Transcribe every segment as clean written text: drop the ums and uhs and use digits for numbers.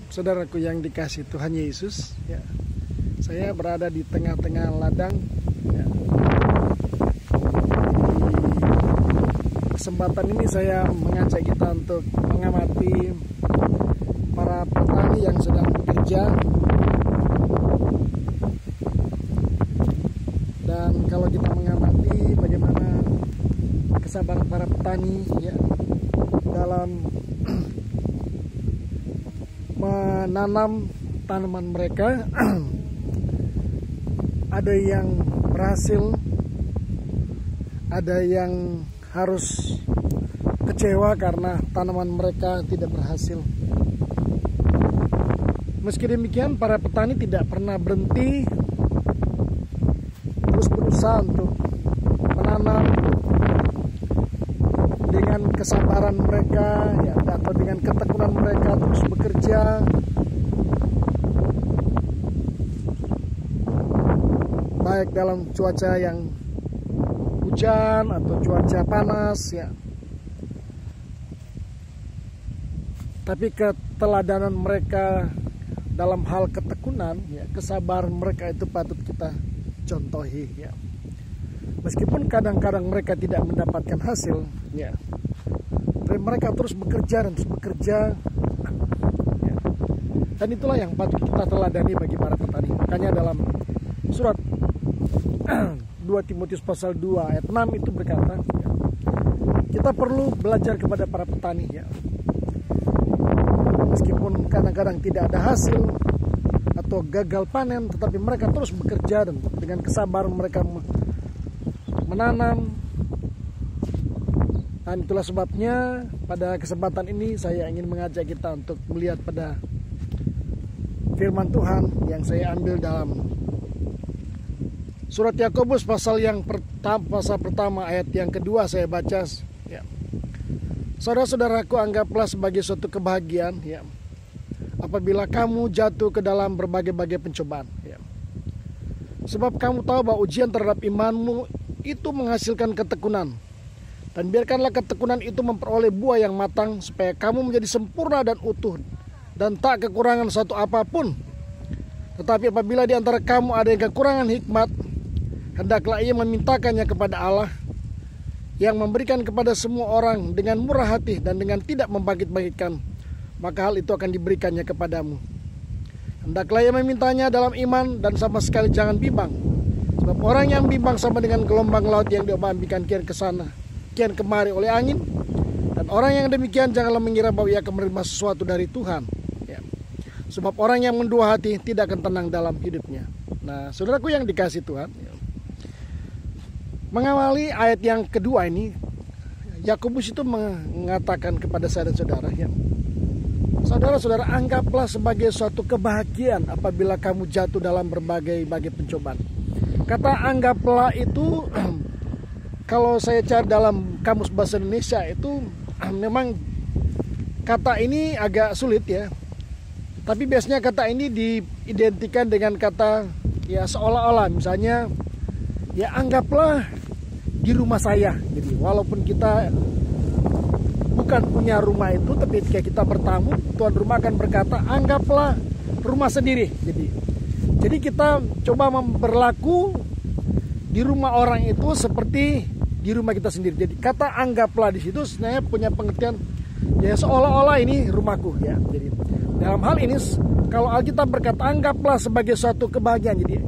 Saudaraku yang dikasihi Tuhan Yesus, ya, saya berada di tengah-tengah ladang. Ya. Di kesempatan ini saya mengajak kita untuk mengamati para petani yang sedang bekerja. Dan kalau kita mengamati bagaimana kesabaran para petani, ya, dalam menanam tanaman mereka, ada yang berhasil, ada yang harus kecewa karena tanaman mereka tidak berhasil. Meski demikian, para petani tidak pernah berhenti, terus berusaha untuk menanam dengan kesabaran mereka, ya, atau dengan ketekunan mereka terus bekerja. Baik dalam cuaca yang hujan atau cuaca panas, ya. Tapi keteladanan mereka dalam hal ketekunan, ya, kesabaran mereka itu patut kita contohi, ya. Meskipun kadang-kadang mereka tidak mendapatkan hasil, ya, tapi mereka terus bekerja dan terus bekerja, ya. Dan itulah yang patut kita teladani bagi para petani. Makanya dalam surat 2 Timotius pasal 2 ayat 6 itu berkata, ya, kita perlu belajar kepada para petani, ya. Meskipun kadang-kadang tidak ada hasil atau gagal panen, tetapi mereka terus bekerja dan dengan kesabaran mereka menanam. Dan itulah sebabnya pada kesempatan ini saya ingin mengajak kita untuk melihat pada firman Tuhan yang saya ambil dalam surat Yakobus pasal pertama ayat yang kedua. Saya baca, ya. Saudara-saudaraku, anggaplah sebagai suatu kebahagiaan, ya, apabila kamu jatuh ke dalam berbagai-bagai pencobaan, ya. Sebab kamu tahu bahwa ujian terhadap imanmu itu menghasilkan ketekunan. Dan biarkanlah ketekunan itu memperoleh buah yang matang, supaya kamu menjadi sempurna dan utuh dan tak kekurangan satu apapun. Tetapi apabila di antara kamu ada yang kekurangan hikmat, hendaklah ia memintakannya kepada Allah, yang memberikan kepada semua orang dengan murah hati dan dengan tidak membangkit-bangkitkan, maka hal itu akan diberikannya kepadamu. Hendaklah ia memintanya dalam iman dan sama sekali jangan bimbang. Sebab orang yang bimbang sama dengan gelombang laut yang diombang-ambingkan kian ke sana, kian kemari oleh angin. Dan orang yang demikian janganlah mengira bahwa ia akan menerima sesuatu dari Tuhan, ya. Sebab orang yang mendua hati tidak akan tenang dalam hidupnya. Nah, saudaraku yang dikasihi Tuhan, ya, mengawali ayat yang kedua ini, Yakobus itu mengatakan kepada saya dan saudara, ya, saudara-saudara, anggaplah sebagai suatu kebahagiaan apabila kamu jatuh dalam berbagai-bagai pencobaan. Kata anggaplah itu kalau saya cari dalam kamus bahasa Indonesia itu memang kata ini agak sulit, ya. Tapi biasanya kata ini diidentikan dengan kata, ya, seolah-olah, misalnya, ya, anggaplah di rumah saya. Jadi walaupun kita bukan punya rumah itu, tapi ketika kita bertamu, tuan rumah akan berkata, anggaplah rumah sendiri. Jadi kita coba berlaku di rumah orang itu seperti di rumah kita sendiri. Jadi kata anggaplah di situ sebenarnya punya pengertian, ya, seolah-olah ini rumahku, ya. Jadi dalam hal ini kalau Alkitab berkata anggaplah sebagai suatu kebahagiaan, jadi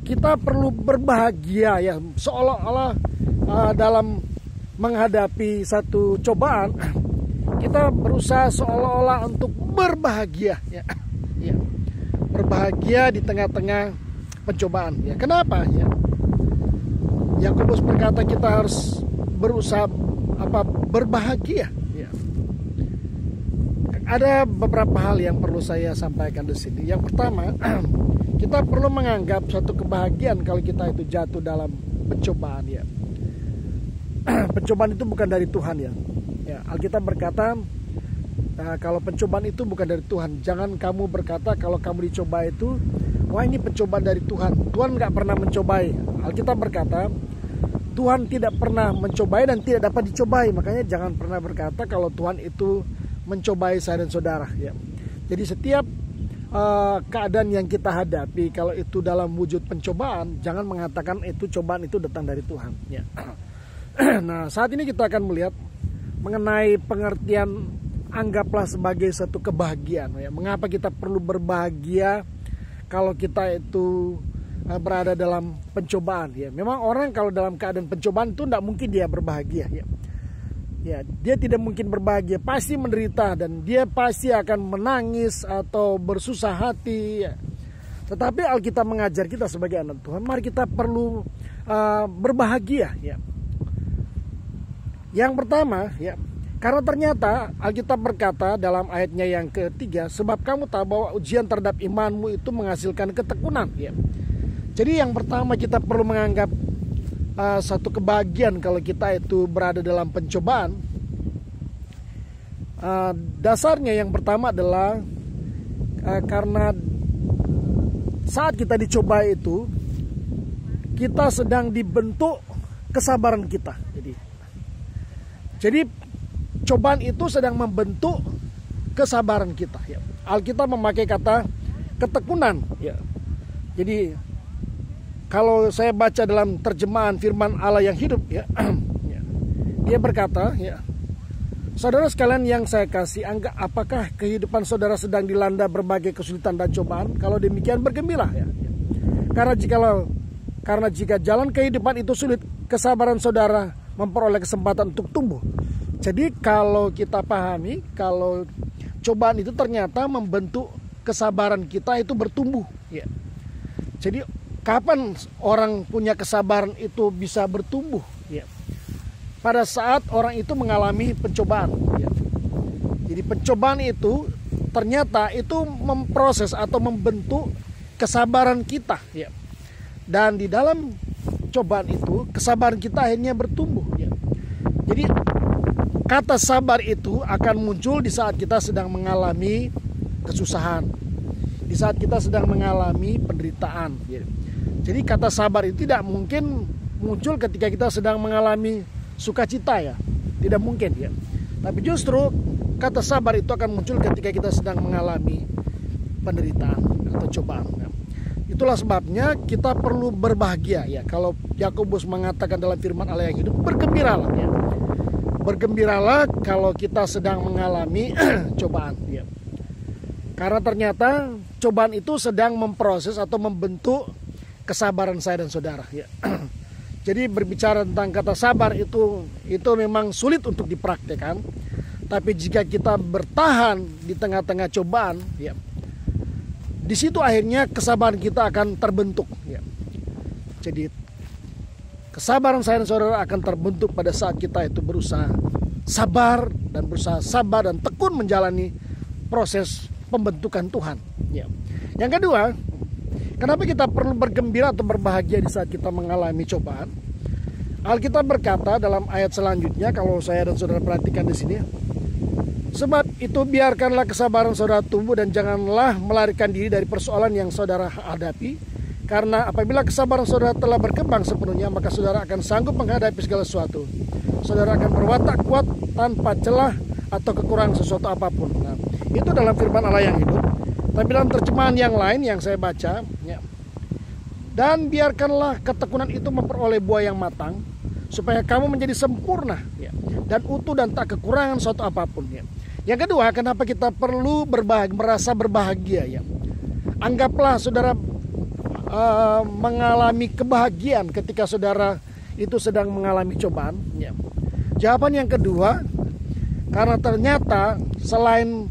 kita perlu berbahagia, ya, seolah-olah dalam menghadapi satu cobaan kita berusaha seolah-olah untuk berbahagia, ya. Ya. Berbahagia di tengah-tengah pencobaan, ya. Kenapa, ya? Yakobus berkata kita harus berusaha berbahagia, ya. Ada beberapa hal yang perlu saya sampaikan di sini. Yang pertama, kita perlu menganggap suatu kebahagiaan kalau kita itu jatuh dalam pencobaan, ya. Pencobaan itu bukan dari Tuhan, ya. Ya, Alkitab berkata, kalau pencobaan itu bukan dari Tuhan. Jangan kamu berkata kalau kamu dicoba itu, wah, ini pencobaan dari Tuhan. Tuhan nggak pernah mencobai. Alkitab berkata Tuhan tidak pernah mencobai dan tidak dapat dicobai. Makanya jangan pernah berkata kalau Tuhan itu mencobai saya dan saudara, ya. Jadi setiap keadaan yang kita hadapi, kalau itu dalam wujud pencobaan, jangan mengatakan itu cobaan itu datang dari Tuhan. Ya. Nah, saat ini kita akan melihat mengenai pengertian anggaplah sebagai satu kebahagiaan. Ya. Mengapa kita perlu berbahagia kalau kita itu berada dalam pencobaan? Ya, memang orang kalau dalam keadaan pencobaan itu tidak mungkin dia berbahagia. Ya. Ya, dia tidak mungkin berbahagia, pasti menderita dan dia pasti akan menangis atau bersusah hati. Ya. Tetapi Alkitab mengajar kita sebagai anak Tuhan, mari kita perlu berbahagia. Ya. Yang pertama, ya, karena ternyata Alkitab berkata dalam ayatnya yang ketiga, sebab kamu tahu bahwa ujian terhadap imanmu itu menghasilkan ketekunan. Ya. Jadi yang pertama kita perlu menganggap satu kebahagiaan kalau kita itu berada dalam pencobaan. Dasarnya yang pertama adalah karena saat kita dicoba itu kita sedang dibentuk kesabaran kita. Jadi cobaan itu sedang membentuk kesabaran kita. Ya. Alkitab memakai kata ketekunan. Ya. Jadi kalau saya baca dalam terjemahan firman Allah yang hidup, ya, dia berkata, ya, saudara sekalian yang saya kasih, apakah kehidupan saudara sedang dilanda berbagai kesulitan dan cobaan? Kalau demikian bergembira, ya. Karena jika jalan kehidupan itu sulit, kesabaran saudara memperoleh kesempatan untuk tumbuh. Jadi kalau kita pahami, kalau cobaan itu ternyata membentuk kesabaran kita itu bertumbuh, ya. Jadi kapan orang punya kesabaran itu bisa bertumbuh? Ya. Pada saat orang itu mengalami pencobaan. Ya. Jadi pencobaan itu ternyata itu memproses atau membentuk kesabaran kita. Ya. Dan di dalam cobaan itu kesabaran kita akhirnya bertumbuh. Ya. Jadi kata sabar itu akan muncul di saat kita sedang mengalami kesusahan, di saat kita sedang mengalami penderitaan. Ya. Jadi kata sabar itu tidak mungkin muncul ketika kita sedang mengalami sukacita, ya. Tidak mungkin, ya. Tapi justru kata sabar itu akan muncul ketika kita sedang mengalami penderitaan atau cobaan. Ya. Itulah sebabnya kita perlu berbahagia, ya. Kalau Yakobus mengatakan dalam firman Allah yang hidup, bergembiralah, ya. Bergembiralah kalau kita sedang mengalami cobaan, ya. Karena ternyata cobaan itu sedang memproses atau membentuk kesabaran saya dan saudara. Ya. Jadi berbicara tentang kata sabar itu memang sulit untuk dipraktekkan. Tapi jika kita bertahan di tengah-tengah cobaan, ya, di situ akhirnya kesabaran kita akan terbentuk. Ya. Jadi kesabaran saya dan saudara akan terbentuk pada saat kita itu berusaha sabar dan tekun menjalani proses pembentukan Tuhan. Ya. Yang kedua, kenapa kita perlu bergembira atau berbahagia di saat kita mengalami cobaan? Alkitab berkata dalam ayat selanjutnya, kalau saya dan saudara perhatikan di sini, sebab itu biarkanlah kesabaran saudara tumbuh dan janganlah melarikan diri dari persoalan yang saudara hadapi, karena apabila kesabaran saudara telah berkembang sepenuhnya, maka saudara akan sanggup menghadapi segala sesuatu. Saudara akan berwatak kuat tanpa celah atau kekurangan sesuatu apapun. Nah, itu dalam firman Allah yang hidup. Tapi dalam terjemahan yang lain yang saya baca, ya, dan biarkanlah ketekunan itu memperoleh buah yang matang, supaya kamu menjadi sempurna, ya, dan utuh dan tak kekurangan suatu apapun. Ya. Yang kedua, kenapa kita perlu merasa berbahagia? Ya. Anggaplah saudara mengalami kebahagiaan ketika saudara itu sedang mengalami cobaan. Ya. Jawaban yang kedua, karena ternyata selain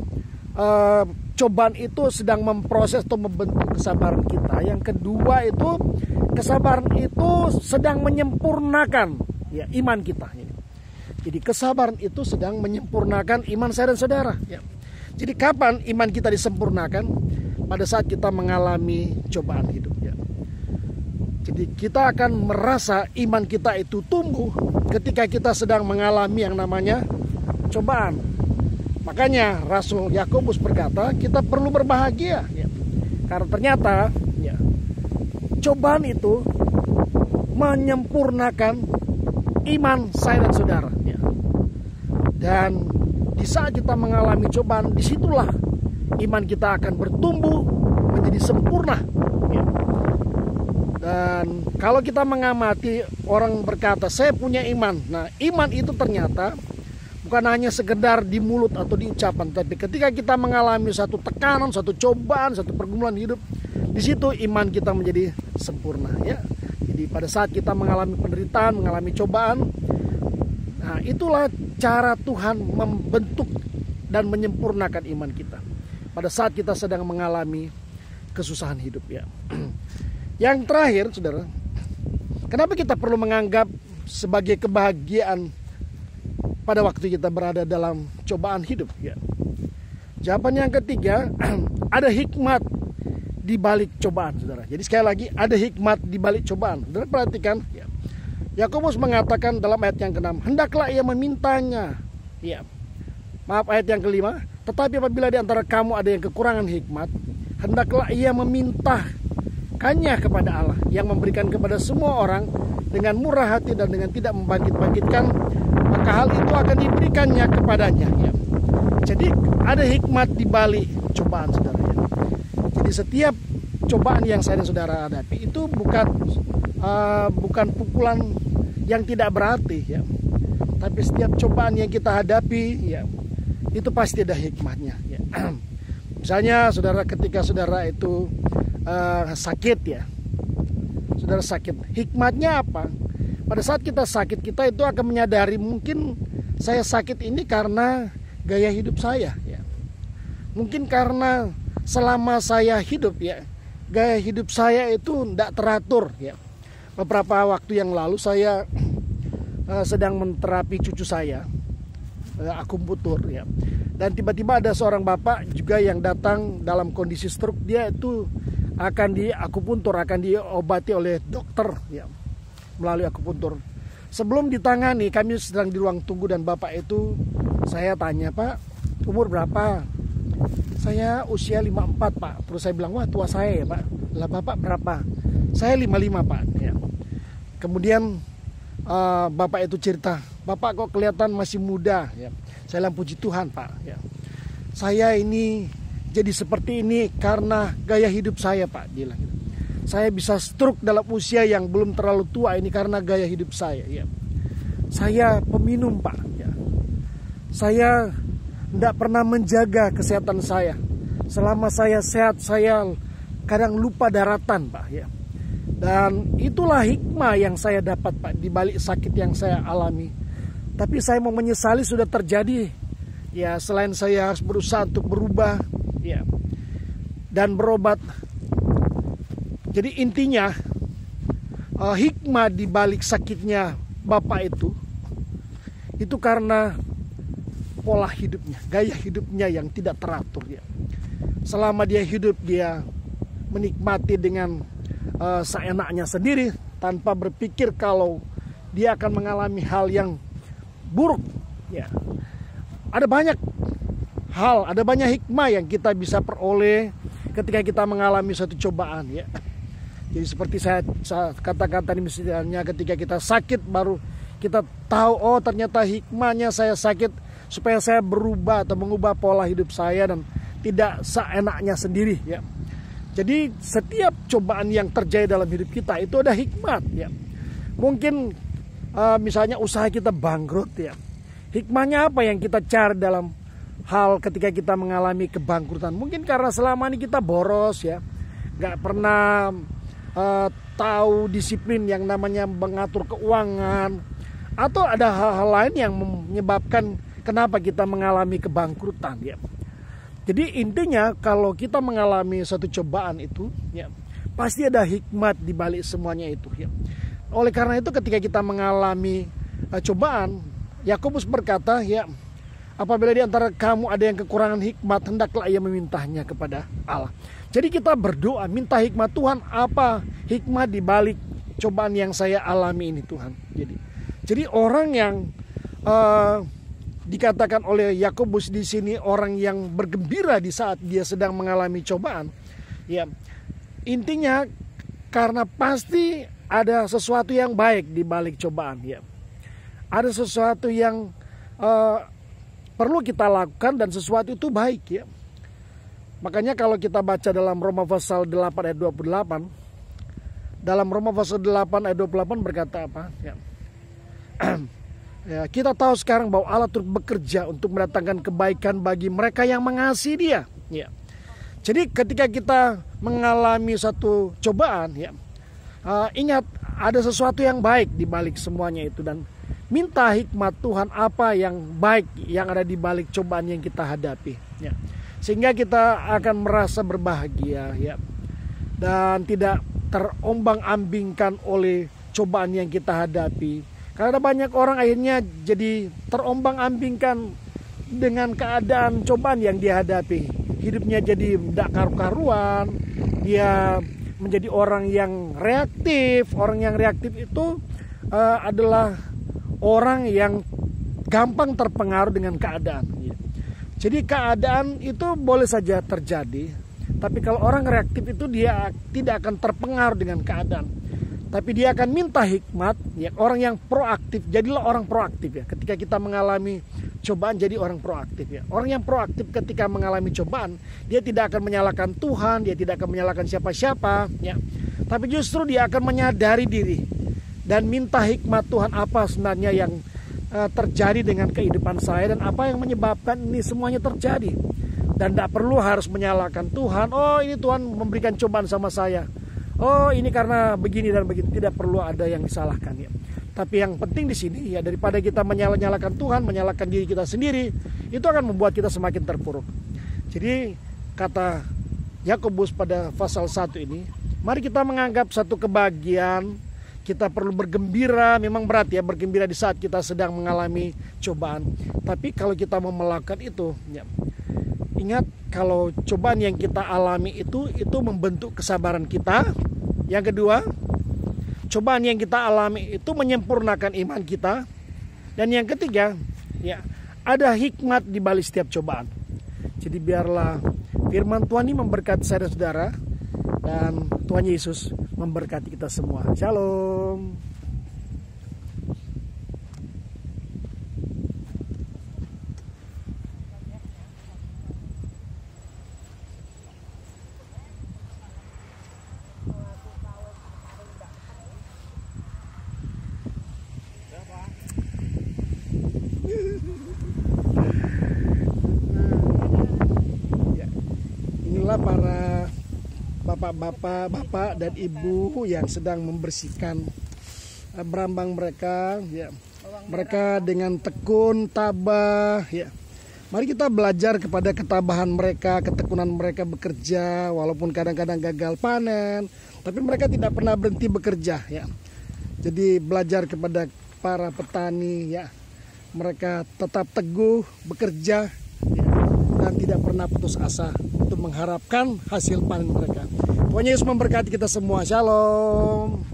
cobaan itu sedang memproses atau membentuk kesabaran kita. Yang kedua itu kesabaran itu sedang menyempurnakan, ya, iman kita. Jadi kesabaran itu sedang menyempurnakan iman saya dan saudara. Ya. Jadi kapan iman kita disempurnakan? Pada saat kita mengalami cobaan hidup. Ya. Jadi kita akan merasa iman kita itu tumbuh ketika kita sedang mengalami yang namanya cobaan. Makanya Rasul Yakobus berkata kita perlu berbahagia, ya. Karena ternyata, ya, cobaan itu menyempurnakan iman saya dan saudara, ya. Dan di saat kita mengalami cobaan, disitulah iman kita akan bertumbuh menjadi sempurna. Ya. Dan kalau kita mengamati orang berkata, saya punya iman. Nah, iman itu ternyata bukan hanya sekedar di mulut atau di ucapan, tapi ketika kita mengalami satu tekanan, satu cobaan, satu pergumulan hidup, di situ iman kita menjadi sempurna. Ya. Jadi pada saat kita mengalami penderitaan, mengalami cobaan, nah itulah cara Tuhan membentuk dan menyempurnakan iman kita. Pada saat kita sedang mengalami kesusahan hidup, ya. Yang terakhir, saudara, kenapa kita perlu menganggap sebagai kebahagiaan pada waktu kita berada dalam cobaan hidup? Ya. Jawaban yang ketiga, ada hikmat di balik cobaan, saudara. Jadi sekali lagi, ada hikmat di balik cobaan. Saudara perhatikan, ya. Yakobus mengatakan dalam ayat yang ke-6, hendaklah ia memintanya. Ya. Maaf, ayat yang ke-5, tetapi apabila di antara kamu ada yang kekurangan hikmat, hendaklah ia memintakannya kepada Allah yang memberikan kepada semua orang dengan murah hati dan dengan tidak membangkit-bangkitkan, maka hal itu akan diberikannya kepadanya. Ya. Jadi ada hikmat di balik cobaan, saudara. Ya. Jadi setiap cobaan yang saya dan saudara hadapi itu bukan pukulan yang tidak berarti, ya. Tapi setiap cobaan yang kita hadapi, ya, itu pasti ada hikmatnya. Ya. Misalnya saudara, ketika saudara itu sakit, ya, saudara sakit, hikmatnya apa? Pada saat kita sakit, kita itu akan menyadari mungkin saya sakit ini karena gaya hidup saya, ya. Mungkin karena selama saya hidup, ya, gaya hidup saya itu tidak teratur, ya. Beberapa waktu yang lalu saya sedang menterapi cucu saya, akupunktur, ya. Dan tiba-tiba ada seorang bapak juga yang datang dalam kondisi stroke. Dia itu akan akupuntur, akan diobati oleh dokter, ya, melalui akupuntur. Sebelum ditangani, kami sedang di ruang tunggu dan bapak itu, saya tanya, Pak, umur berapa? Saya usia 54, Pak. Terus saya bilang, wah, tua saya ya, Pak. Lah, Bapak berapa? Saya 55, Pak. Ya. Kemudian bapak itu cerita, Bapak kok kelihatan masih muda, ya. Saya bilang, puji Tuhan, Pak, ya. Saya ini jadi seperti ini karena gaya hidup saya, Pak, dia bilang. Saya bisa stroke dalam usia yang belum terlalu tua ini karena gaya hidup saya, ya. Saya peminum, Pak, ya. Saya tidak pernah menjaga kesehatan saya. Selama saya sehat, saya kadang lupa daratan, Pak, ya. Dan itulah hikmah yang saya dapat, Pak, di balik sakit yang saya alami. Tapi saya mau menyesali sudah terjadi. Ya, selain saya harus berusaha untuk berubah, ya, dan berobat. Jadi intinya hikmah di balik sakitnya bapak itu karena pola hidupnya, gaya hidupnya yang tidak teratur, ya. Selama dia hidup, dia menikmati dengan seenaknya sendiri tanpa berpikir kalau dia akan mengalami hal yang buruk, ya. Ada banyak hal, ada banyak hikmah yang kita bisa peroleh ketika kita mengalami suatu cobaan, ya. Jadi seperti saya katakan tadi, misalnya ketika kita sakit baru kita tahu, oh ternyata hikmahnya saya sakit supaya saya berubah atau mengubah pola hidup saya dan tidak seenaknya sendiri, ya. Jadi setiap cobaan yang terjadi dalam hidup kita itu ada hikmat, ya. Mungkin misalnya usaha kita bangkrut, ya. Hikmahnya apa yang kita cari dalam hal ketika kita mengalami kebangkrutan? Mungkin karena selama ini kita boros, ya, nggak pernah tahu disiplin yang namanya mengatur keuangan, atau ada hal-hal lain yang menyebabkan kenapa kita mengalami kebangkrutan, ya. Jadi intinya kalau kita mengalami suatu cobaan itu, ya, pasti ada hikmat di balik semuanya itu, ya. Oleh karena itu ketika kita mengalami cobaan, Yakobus berkata, ya, apabila di antara kamu ada yang kekurangan hikmat, hendaklah ia memintanya kepada Allah. Jadi kita berdoa, minta hikmat, Tuhan, apa hikmat di balik cobaan yang saya alami ini, Tuhan. Jadi orang yang dikatakan oleh Yakobus di sini orang yang bergembira di saat dia sedang mengalami cobaan, ya, intinya karena pasti ada sesuatu yang baik di balik cobaan, ya. Ada sesuatu yang perlu kita lakukan dan sesuatu itu baik, ya. Makanya kalau kita baca dalam Roma pasal 8 ayat 28, dalam Roma pasal 8 ayat 28 berkata apa? Ya. Ya, kita tahu sekarang bahwa Allah turut bekerja untuk mendatangkan kebaikan bagi mereka yang mengasihi Dia. Ya. Jadi ketika kita mengalami satu cobaan, ya, ingat ada sesuatu yang baik di balik semuanya itu, dan minta hikmat Tuhan apa yang baik yang ada di balik cobaan yang kita hadapi. Ya. Sehingga kita akan merasa berbahagia, ya, dan tidak terombang-ambingkan oleh cobaan yang kita hadapi. Karena banyak orang akhirnya jadi terombang-ambingkan dengan keadaan cobaan yang dia hadapi. Hidupnya jadi tidak karu-karuan, dia menjadi orang yang reaktif. Orang yang reaktif itu adalah orang yang gampang terpengaruh dengan keadaan. Jadi keadaan itu boleh saja terjadi, tapi kalau orang reaktif itu dia tidak akan terpengaruh dengan keadaan. Tapi dia akan minta hikmat, ya, orang yang proaktif. Jadilah orang proaktif, ya. Ketika kita mengalami cobaan, jadi orang proaktif, ya. Orang yang proaktif ketika mengalami cobaan, dia tidak akan menyalahkan Tuhan, dia tidak akan menyalahkan siapa-siapa, ya. Tapi justru dia akan menyadari diri dan minta hikmat Tuhan, apa sebenarnya yang terjadi dengan kehidupan saya dan apa yang menyebabkan ini semuanya terjadi. Dan tidak perlu harus menyalahkan Tuhan. Oh, ini Tuhan memberikan cobaan sama saya. Oh, ini karena begini dan begitu. Tidak perlu ada yang disalahkan, ya. Tapi yang penting di sini, ya, daripada kita menyalahkan Tuhan, menyalahkan diri kita sendiri, itu akan membuat kita semakin terpuruk. Jadi kata Yakobus pada pasal 1 ini, mari kita menganggap satu kebahagiaan. Kita perlu bergembira. Memang berat, ya, bergembira di saat kita sedang mengalami cobaan. Tapi kalau kita mau melakukan itu, ya, ingat kalau cobaan yang kita alami itu membentuk kesabaran kita. Yang kedua, cobaan yang kita alami itu menyempurnakan iman kita. Dan yang ketiga, ya, ada hikmat di balik setiap cobaan. Jadi biarlah firman Tuhan ini memberkati saya dan saudara, dan Tuhan Yesus memberkati kita semua. Shalom. Inilah para bapak dan ibu yang sedang membersihkan berambang mereka, ya. Mereka dengan tekun, tabah, ya. Mari kita belajar kepada ketabahan mereka, ketekunan mereka bekerja, walaupun kadang-kadang gagal panen, tapi mereka tidak pernah berhenti bekerja, ya. Jadi belajar kepada para petani, ya. Mereka tetap teguh bekerja, ya, dan tidak pernah putus asa untuk mengharapkan hasil panen mereka. Tuhan Yesus memberkati kita semua. Shalom.